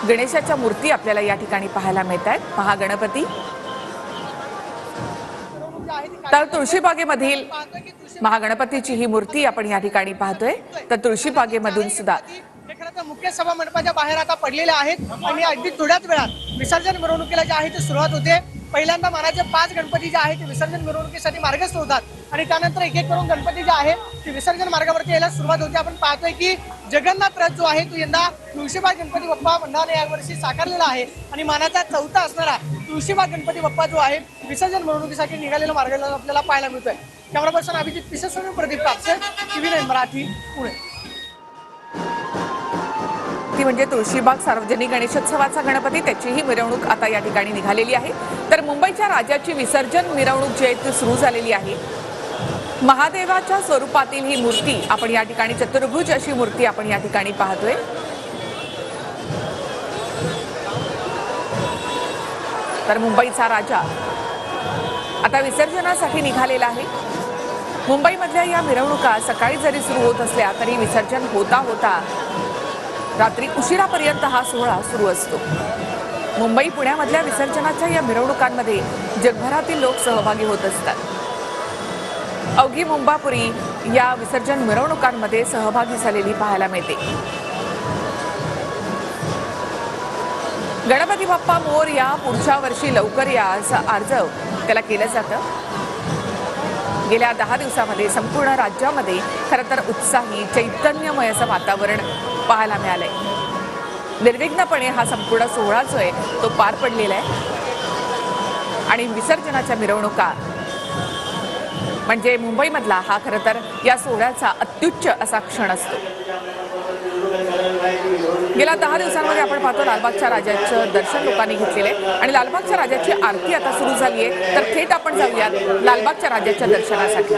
गणेशाच्या मूर्ती आपल्याला या ठिकाणी पाहायला मिळतात। महागणपती तर तुळशीबागेमधील महागणपतीची ही मूर्ती आपण या ठिकाणी पाहतोय। तर तुळशीबागेमधून सुद्धा मुख्य सभा मंडपाच्या बाहेर आता पडलेले आहेत आणि अगदी थोड्याच वेळात विसर्जन मिरवणुकीला जे आहे ते सुरुवात होते। पहिल्यांदा मानाचे 5 गणपती जे आहेत ते विसर्जन मिरवणुकीसाठी मार्गस्थ होतात आणि त्यानंतर एक एक करून गणपती जे आहे ते विसर्जन मार्गावरती यायला सुरुवात होते। आपण पाहतोय की जगन्नाथ रथ जो आहे तो यंदा तुळशीबाग गणपती बाप्पा मंडळाने यावर्षी साकारलेला आहे आणि मानाचा 4था असणारा तुळशीबाग गणपती बाप्पा जो आहे विसर्जन मिरवणुकीसाठी निघालेला मार्गाला आपल्याला पाहायला मिळतोय। कॅमेरा पर्सन अभिजित पिसेसोनी, प्रदीप कापसे, TV9 मराठी, पुणे। ती म्हणजे तुळशीबाग सार्वजनिक गणेशोत्सवाचा गणपती, त्याची ही मिरवणूक आता या ठिकाणी निघालेली आहे। तर मुंबईच्या राजाची विसर्जन मिरवणूक जी आहे ती सुरू झालेली आहे। महादेवाच्या स्वरूपातील ही मूर्ती आपण या ठिकाणी, चतुर्भुज अशी मूर्ती आपण या ठिकाणी पाहतोय। तर मुंबईचा राजा आता विसर्जनासाठी निघालेला आहे। मुंबईमधल्या या मिरवणुका सकाळी जरी सुरू होत असल्या तरी विसर्जन होता होता रात्री उशिरापर्यंत हा सोहळा सुरू असतो। मुंबई पुण्यामधल्या विसर्जनाच्या या मिरवणुकांमध्ये जगभरातील लोक सहभागी होत असतात। अवघी मुंबापुरी या विसर्जन मिरवणुकांमध्ये सहभागी झालेली पाहायला मिळते। गणपती बाप्पा मोरया, पुढच्या वर्षी लवकर या असं आर्जव त्याला केलं जातं। गेल्या 10 दिवसांमध्ये संपूर्ण राज्यामध्ये खरं तर उत्साही चैतन्यमय असं वातावरण पाहायला मिळालंय। निर्विघ्नपणे हा संपूर्ण सोहळा जो आहे तो पार पडलेला आहे आणि विसर्जनाच्या मिरवणुका म्हणजे मुंबईमधला हा खरं तर या सोहळ्याचा अत्युच्च असा क्षण असतो। गेल्या 10 दिवसांमध्ये आपण पाहतो लालबागच्या राजाचं दर्शन लोकांनी घेतलेले आणि लालबागच्या राजाची आरती आता सुरू झाली आहे। तर थेट आपण जाऊयात लालबागच्या राजाच्या दर्शनासाठी।